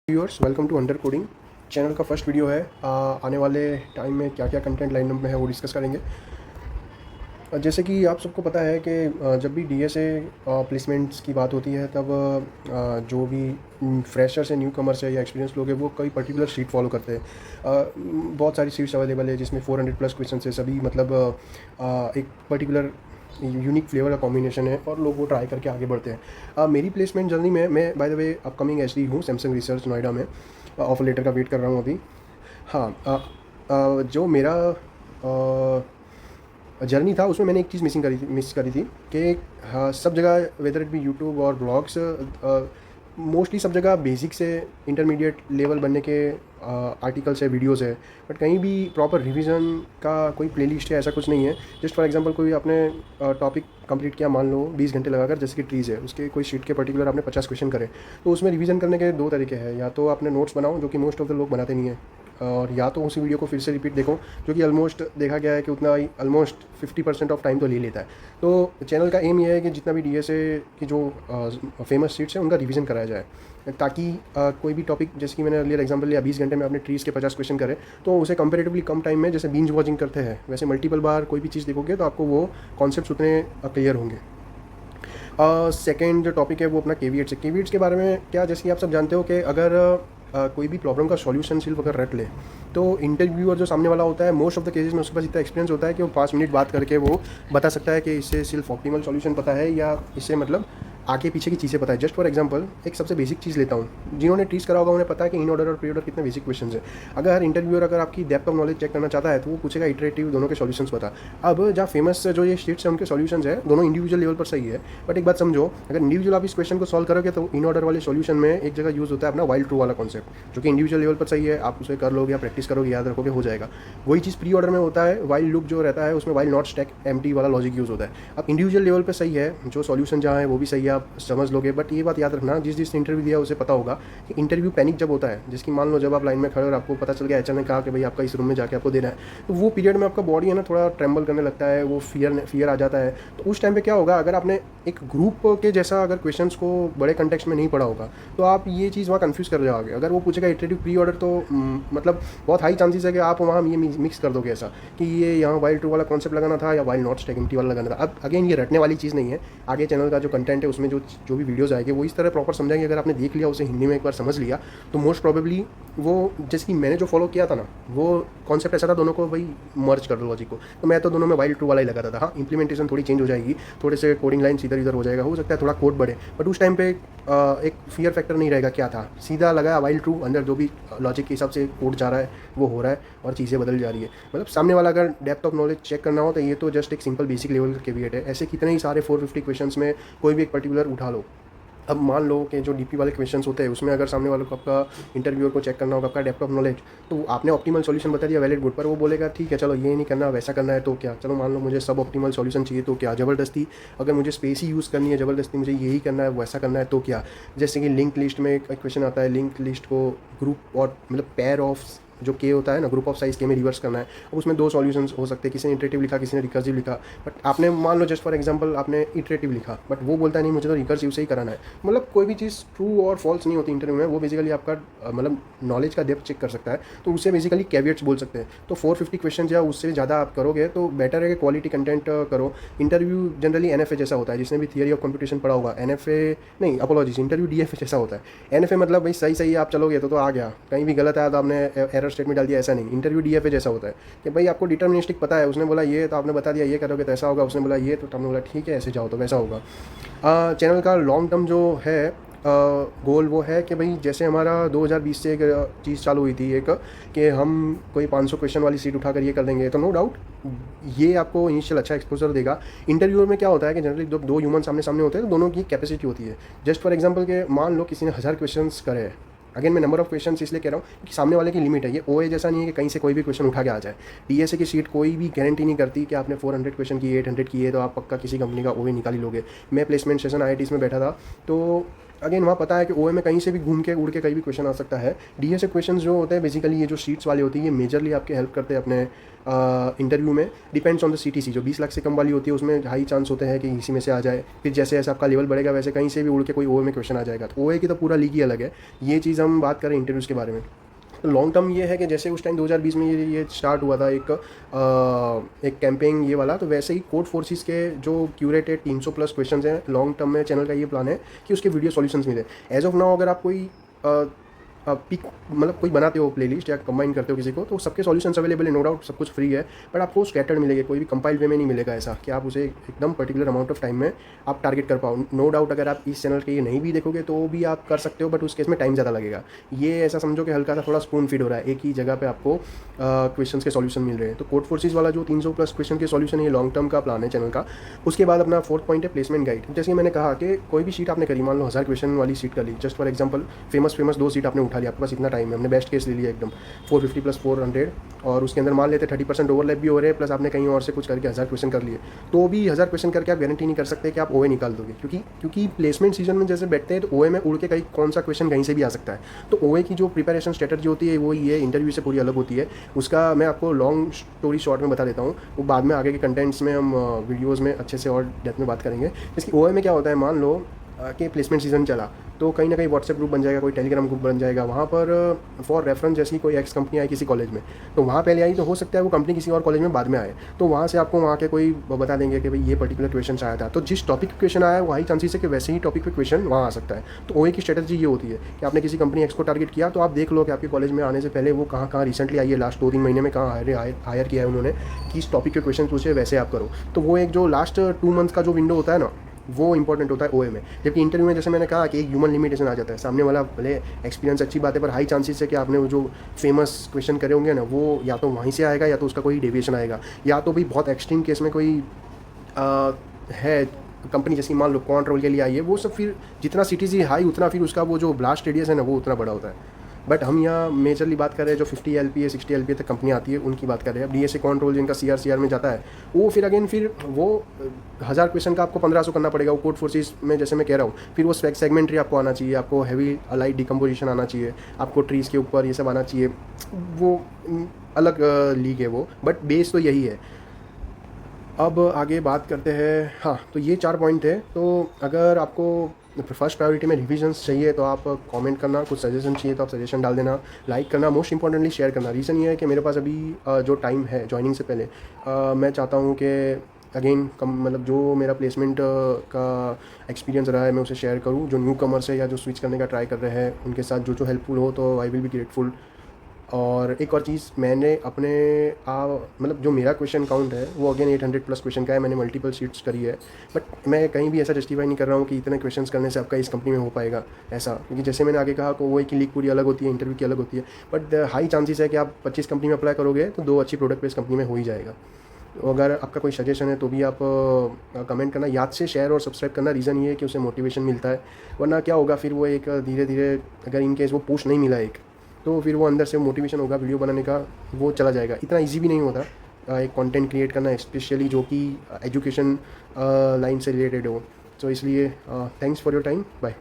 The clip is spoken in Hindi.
Viewers, welcome to under coding. Channel का फर्स्ट वीडियो है। आने वाले टाइम में क्या क्या कंटेंट लाइनअप में है वो डिस्कस करेंगे। जैसे कि आप सबको पता है कि जब भी डीएसए प्लेसमेंट्स की बात होती है तब जो भी फ्रेशर्स है, न्यू कमर्स है या एक्सपीरियंस लोग हैं वो कोई पर्टिकुलर शीट फॉलो करते हैं। बहुत सारी सीट्स अवेलेबल है जिसमें 400 प्लस क्वेश्चन है। सभी मतलब एक पर्टिकुलर यूनिक फ्लेवर का कॉम्बिनेशन है और लोग वो ट्राई करके आगे बढ़ते हैं। मेरी प्लेसमेंट जर्नी में मैं by the way upcoming HD हूँ सैमसंग रिसर्च नोएडा में। ऑफर लेटर का वेट कर रहा हूँ अभी। हाँ, जो मेरा जर्नी था उसमें मैंने एक चीज़ मिस करी थी कि हाँ, सब जगह वेदर इट बी यूट्यूब और ब्लॉग्स, मोस्टली सब जगह बेसिक से इंटरमीडिएट लेवल बनने के आर्टिकल्स है, वीडियोस है, बट कहीं भी प्रॉपर रिवीजन का कोई प्लेलिस्ट है ऐसा कुछ नहीं है। जस्ट फॉर एग्जांपल कोई आपने टॉपिक कंप्लीट किया, मान लो 20 घंटे लगाकर, जैसे कि ट्रीज़ है, उसके कोई शीट के पर्टिकुलर आपने 50 क्वेश्चन करे, तो उसमें रिवीजन करने के दो तरीके हैं। या तो आपने नोट्स बनाओ, जो कि मोस्ट ऑफ द लोग बनाते नहीं है, और या तो उसी वीडियो को फिर से रिपीट देखो, जो कि ऑलमोस्ट देखा गया है कि उतना ही ऑलमोस्ट 50% ऑफ टाइम तो ले लेता है। तो चैनल का एम ये है कि जितना भी डीएसए की जो फेमस सीट्स हैं उनका रिवीजन कराया जाए, ताकि कोई भी टॉपिक, जैसे कि मैंने अर्लियर एग्जांपल लिया, 20 घंटे में आपने ट्रीज़ के 50 क्वेश्चन करे, तो उसे कंपेरेटिवली कम टाइम में, जैसे बिंज वॉचिंग करते हैं वैसे मल्टीपल बार कोई भी चीज़ देखोगे तो आपको वो कॉन्सेप्ट्स उतने क्लियर होंगे। सेकेंड जो टॉपिक है वो अपना केवीएट्स है। केवीएट्स के बारे में क्या, जैसे कि आप सब जानते हो कि अगर कोई भी प्रॉब्लम का सॉल्यूशन सिर्फ अगर रट ले, तो इंटरव्यूअर जो सामने वाला होता है, मोस्ट ऑफ द केसेस में उसके पास इतना एक्सपीरियंस होता है कि वो 5 मिनट बात करके वो बता सकता है कि इससे सिर्फ ऑप्टिमल सॉल्यूशन पता है या इससे मतलब आगे पीछे की चीज़ें पता है। जस्ट फॉर एग्जांपल एक सबसे बेसिक चीज़ लेता हूँ, जिन्होंने टीच करा होगा उन्हें पता है कि इन ऑर्डर और प्री ऑर्डर कितने बेसिक क्वेश्चन है। अगर इंटरव्यूअर अगर आपकी डेप्थ ऑफ नॉलेज चेक करना चाहता है तो वो पूछेगा इटरेटिव दोनों के सॉल्यूशंस बता। अब जहाँ फेमस जो ये शीट्स हैं उनके सॉल्यूशंस है दोनों इंडिविजुअल लेवल पर सही है, बट एक बात समझो, अगर इंडिविजुअल आप इस क्वेश्चन को सॉल्व करोगे तो इन ऑर्डर वाले सॉल्यूशन में एक जगह यूज़ होता है अपना वाइल्ड ट्रू वाला कॉन्सेप्ट, जो कि इंडिविजुअल लेवल पर सही है, आप उसे कर लोगे या प्रैक्टिस करोगे, याद रखोगे, हो जाएगा। वही चीज़ प्री ऑर्डर में होता है, वाइल्ड लूप जो रहता है उसमें वाइल्ड नॉट स्टैक एम्प्टी वाला लॉजिक यूज़ होता है। अब इंडिविजुअल लेवल पर सही है, जो सॉल्यूशन जहाँ है वो भी सही है, आप समझ लोगे, बट ये बात याद रखना, जिस इंटरव्यू दिया उसे पता होगा कि इंटरव्यू पैनिक जब होता है, जिसकी मान लो जब आप लाइन में खड़े और आपको पता चल गया एचआर ने कहा कि भाई आपका इस रूम में जाके आपको देना है, तो वो पीरियड में आपका बॉडी है ना थोड़ा ट्रेम्बल करने लगता है, वो फियर आ जाता है। तो उस टाइम पे क्या होगा, अगर आपने एक ग्रुप के जैसा अगर क्वेश्चंस को बड़े कंटेक्स्ट में नहीं पढ़ा होगा तो आप ये चीज़ वहाँ कंफ्यूज कर जाओगे। अगर वो पूछेगा इटरेटिव प्री ऑर्डर तो मतलब बहुत हाई चांसेस है कि आप वहाँ ये मिक्स कर दोगे ऐसा कि ये यहाँ वाइल्ड ट्रू वाला कॉन्सेप्ट लगाना था या वाइल्ड नॉट स्टैक एम्प्टी वाला लगाना था। अब अगेन ये रटने वाली चीज़ नहीं है, आगे चैनल का जो कंटेंट है उसमें जो भी वीडियोज़ आएंगे वो इस तरह प्रॉपर समझाएंगे। अगर आपने देख लिया उसे हिंदी में एक बार समझ लिया तो मोस्ट प्रॉबेबली वो, जैसे कि मैंने जो फॉलो किया था ना, वो कॉन्सेप्ट ऐसा था, दोनों को भाई मर्ज कर दो लॉजिक को, तो मैं तो दोनों में वाइल्ड ट्रू वाला ही लगाता था। हाँ, इंप्लीमेंटेशन थोड़ी चेंज हो जाएगी, थोड़े से कोडिंग लाइन्स इधर इधर हो जाएगा, हो सकता है थोड़ा कोड बढ़े, बट उस टाइम पे एक फियर फैक्टर नहीं रहेगा। क्या था, सीधा लगाया वाइल्ड ट्रू, अंदर जो भी लॉजिक के हिसाब से कोड जा रहा है वो हो रहा है और चीज़ें बदल जा रही है। मतलब सामने वाला अगर डेप्थ ऑफ नॉलेज चेक करना हो तो ये तो जस्ट एक सिंपल बेसिक लेवल का केवीएट है। ऐसे कितने ही सारे 450 क्वेश्चंस में कोई भी एक पर्टिकुलर उठा लो। अब मान लो कि जो डीपी वाले क्वेश्चंस होते हैं उसमें अगर सामने वाले को आपका इंटरव्यूअर को चेक करना होगा आपका डेप्थ ऑफ नॉलेज, तो आपने ऑप्टिमल सॉल्यूशन बता दिया, वैलिड गुड, पर वो बोलेगा ठीक है चलो ये नहीं करना वैसा करना है तो क्या, चलो मान लो मुझे सब ऑप्टिमल सॉल्यूशन चाहिए तो क्या, ज़बरदस्ती अगर मुझे स्पेस ही यूज़ करनी है, ज़बरदस्ती मुझे यही करना है वैसा करना है तो क्या। जैसे कि लिंक लिस्ट में एक क्वेश्चन आता है, लिंक लिस्ट को ग्रुप और मतलब पेयर ऑफ जो के होता है ना, ग्रुप ऑफ साइज के में रिवर्स करना है। अब उसमें दो सॉल्यूशंस हो सकते हैं, किसी ने इटरेटिव लिखा, किसी ने रिकर्सिव लिखा, बट आपने मान लो जस्ट फॉर एग्जांपल आपने इटरेटिव लिखा, बट वो बोलता है नहीं मुझे तो रिकर्सिव से ही कराना है। मतलब कोई भी चीज़ ट्रू और फॉल्स नहीं होती इंटरव्यू में, वो बेसिकली आपका मतलब नॉलेज का डेप्थ चेक कर सकता है, तो उसे बेसिकली कैविएट्स बोल सकते हैं। तो 450 क्वेश्चन या उससे ज़्यादा आप करोगे तो बेटर है कि क्वालिटी कंटेंट करो। इंटरव्यू जनरली एनएफए जैसा होता है, जिसने भी थियरी ऑफ कंप्यूटेशन पढ़ा होगा, एनएफए नहीं, अपोलॉजीज, इंटरव्यू डीएफए जैसा होता है। एनएफए मतलब भाई सही सही आप चलोगे तो आ गया, कहीं भी गलत आया तो आपने एरर स्टेटमेंट डाल दिया, ऐसा नहीं। इंटरव्यू डीएफए जैसा होता है कि भाई आपको डिटर्मिनिस्टिक पता है, उसने बोला ये तो आपने बता दिया ये करोगे तो ऐसा होगा, उसने बोला ये तो आपने बोला ठीक है ऐसे जाओ तो वैसा होगा। चैनल का लॉन्ग टर्म जो है गोल वो है कि भाई जैसे हमारा 2020 से एक चीज़ चालू हुई थी एक, कि हम कोई 500 क्वेश्चन वाली सीट उठाकर ये कर देंगे, तो नो डाउट ये आपको इनिशियल अच्छा एक्सपोजर देगा। इंटरव्यू में क्या होता है कि जनरली जब दो ह्यूमन सामने सामने होते हैं तो दोनों की कैपेसिटी होती है। जस्ट फॉर एग्जांपल के मान लो किसी ने 1000 क्वेश्चन करे हैं, अगेन मैं नंबर ऑफ क्वेश्चन इसलिए कह रहा हूँ कि सामने वाले की लिमिट है। ये ओए जैसा नहीं है कि कहीं से कोई भी क्वेश्चन उठा के आ जाए। डीएसए की सीट कोई भी गारंटी नहीं करती कि आपने 400 क्वेश्चन की, 800 की है तो आप पक्का किसी कंपनी का ओए निकाल ही लोगे। मैं प्लेसमेंट सेशन आईआईटीज़ में बैठा था, तो अगेन वहाँ पता है कि ओए में कहीं से भी घूम के उड़ के कहीं भी क्वेश्चन आ सकता है। डीए से क्वेश्चन जो होते हैं बेसिकली ये जो शीट्स वाले होती है ये मेजरली आपके हेल्प करते हैं अपने इंटरव्यू में। डिपेंड्स ऑन द सीटीसी, जो 20 लाख से कम वाली होती है उसमें हाई चांस होते हैं कि इसी में से आ जाए। फिर जैसे जैसे आपका लेवल बढ़ेगा वैसे कहीं से भी उड़ के कोई ओए में क्वेश्चन आ जाएगा। तो ओए की तो पूरा लीग ही अलग है। ये चीज़ हम बात करें इंटरव्यूज़ के बारे में, तो लॉन्ग टर्म ये है कि जैसे उस टाइम 2020 में ये स्टार्ट हुआ था एक कैंपेन ये वाला, तो वैसे ही कोड फोर्सेस के जो क्यूरेटेड 300 प्लस क्वेश्चन हैं लॉन्ग टर्म में चैनल का ये प्लान है कि उसके वीडियो सॉल्यूशंस मिले। एज ऑफ नाउ अगर आप कोई पिक मतलब कोई बनाते हो प्लेलिस्ट या कंबाइन करते हो किसी को, तो सबके सॉल्यूशंस अवेलेबल है, नो डाउट सब कुछ फ्री है, बट आपको स्कैटर्ड मिलेगा, कोई भी कंपाइल्ड वे में नहीं मिलेगा ऐसा कि आप उसे एकदम पर्टिकुलर अमाउंट ऑफ टाइम में आप टारगेट कर पाओ। नो डाउट अगर आप इस चैनल के ये नहीं भी देखोगे तो भी आप कर सकते हो, बट उस केस में टाइम ज़्यादा लगेगा। ये ऐसा समझो कि हल्का सा थोड़ा स्पून फीड हो रहा है, एक ही जगह पर आपको क्वेश्चन के सॉल्यूशन मिल रहे हैं। तो कोड फोर्सेस वाला जो 300 प्लस क्वेश्चन के सॉल्यूशन है ये लॉन्ग टर्म का प्लान है चैनल का। उसके बाद अपना फोर्थ पॉइंट है प्लेसमेंट गाइड। जैसे कि मैंने कहा कि कोई भी सीट आपने करी, मान लो 1000 क्वेश्चन वाली सीट कर ली, just for example famous 2 seat आपने उठा लिया, आपके पास इतना टाइम है, हमने बेस्ट केस ले लिया एकदम 450 प्लस 400, और उसके अंदर मान लेते 30% ओवरलैप भी हो रहे हैं, प्लस आपने कहीं और से कुछ करके 1000 क्वेश्चन कर लिए, तो भी 1000 क्वेश्चन करके आप गारंटी नहीं कर सकते कि आप ओए निकाल दोगे, क्योंकि प्लेसमेंट सीजन में जैसे बैठते हैं तो ओए में उड़ के कहीं कौन सा क्वेश्चन कहीं से भी आ सकता है। तो ओए की जो प्रिपरेशन स्ट्रेटजी होती है वो ये इंटरव्यू से पूरी अलग होती है। उसका मैं आपको लॉन्ग स्टोरी शॉर्ट में बता देता हूँ, वो बाद में आगे के कंटेंट्स में हम वीडियोज़ में अच्छे से और डेप्थ में बात करेंगे। इसकी ओए में क्या होता है, मान लो कि प्लेसमेंट सीजन चला तो कहीं ना कहीं व्हाट्सएप ग्रुप बन जाएगा, कोई टेलीग्राम ग्रुप बन जाएगा, वहाँ पर फॉर रेफरेंस जैसी कोई एक्स कंपनी आई किसी कॉलेज में, तो वहाँ पहले आई, तो हो सकता है वो कंपनी किसी और कॉलेज में बाद में आए, तो वहाँ से आपको वहाँ के कोई बता देंगे कि भाई ये पर्टिकुलर क्वेश्चन आया था, तो जिस टॉपिक पे क्वेश्चन आया है वही चांसेस है कि वैसे ही टॉपिक पे क्वेश्चन वहाँ आ सकता है। तो ओए की स्ट्रेटजी ये होती है कि आपने किसी कंपनी एक्स को टारगेट किया, तो आप देख लो कि आपके कॉलेज में आने से पहले वो कहाँ रिसेंटली आई है, लास्ट 2-3 महीने में कहाँ हायर किया है उन्होंने, किस टॉपिक के क्वेश्चन पूछे, वैसे आप करो। तो वो एक जो लास्ट 2 मंथ का जो विंडो होता है ना, वो इंपॉर्टेंट होता है ओए में। जबकि इंटरव्यू में जैसे मैंने कहा कि एक ह्यूमन लिमिटेशन आ जाता है, सामने वाला भले एक्सपीरियंस अच्छी बात है पर हाई चांसेस है कि आपने वो जो फेमस क्वेश्चन करे होंगे ना वो या तो वहीं से आएगा या तो उसका कोई डेविएशन आएगा, या तो भी बहुत एक्सट्रीम केस में कोई है कंपनी जैसी मान लो क्वांट रोल के लिए आई है, वो सब फिर जितना सीटीसी हाई उतना फिर उसका वो जो ब्लास्ट रेडियस है ना वो उतना बड़ा होता है। बट हम यहाँ मेजरली बात कर रहे हैं जो 50 LPA 60 LPA तक कंपनी आती है उनकी बात कर रहे हैं। अब DSA कंट्रोल जिनका CR में जाता है वो फिर वो 1000 क्वेश्चन का आपको 1500 करना पड़ेगा। वो कोड फोर्सेस में जैसे मैं कह रहा हूँ, फिर वो सेगमेंट्री आपको आना चाहिए, आपको हैवी अलाइड डिकम्पोजिशन आना चाहिए, आपको ट्रीज़ के ऊपर ये सब आना चाहिए, वो अलग लीग है वो, बट बेस तो यही है। अब आगे बात करते हैं। हाँ, तो ये 4 पॉइंट है। तो अगर आपको फर्स्ट प्रायोरिटी में रिविजन्स चाहिए तो आप कमेंट करना, कुछ सजेशन चाहिए तो आप सजेशन डाल देना, लाइक करना, मोस्ट इंपॉर्टेंटली शेयर करना। रीज़न ये है कि मेरे पास अभी जो टाइम है जॉइनिंग से पहले मैं चाहता हूँ कि अगेन मतलब जो मेरा प्लेसमेंट का एक्सपीरियंस रहा है मैं उसे शेयर करूँ। जो न्यू कमर्स है या जो स्विच करने का ट्राई कर रहे हैं उनके साथ जो हेल्पफुल हो तो आई विल बी ग्रेटफुल। और एक और चीज़, मैंने अपने मतलब जो मेरा क्वेश्चन काउंट है वो अगेन 800 प्लस क्वेश्चन का है, मैंने मल्टीपल शीट्स करी है, बट मैं कहीं भी ऐसा जस्टिफाई नहीं कर रहा हूँ कि इतने क्वेश्चंस करने से आपका इस कंपनी में हो पाएगा ऐसा, क्योंकि जैसे मैंने आगे कहा को वो एक लीग पूरी अलग होती है, इंटरव्यू की अलग होती है, बट हाई चांसेस है कि आप 25 कंपनी में अप्लाई करोगे तो 2 अच्छी प्रोडक्ट बेस्ड कंपनी में हो ही जाएगा। तो अगर आपका कोई सजेशन है तो भी आप कमेंट करना, याद से शेयर और सब्सक्राइब करना। रीज़न ये है कि उसे मोटिवेशन मिलता है, वरना क्या होगा फिर वो एक धीरे धीरे अगर इन केस वो पुश नहीं मिला एक, तो फिर वो अंदर से मोटिवेशन होगा वीडियो बनाने का, वो चला जाएगा। इतना इजी भी नहीं होता एक कंटेंट क्रिएट करना, स्पेशली जो कि एजुकेशन लाइन से रिलेटेड हो। तो इसलिए thanks for your time, bye.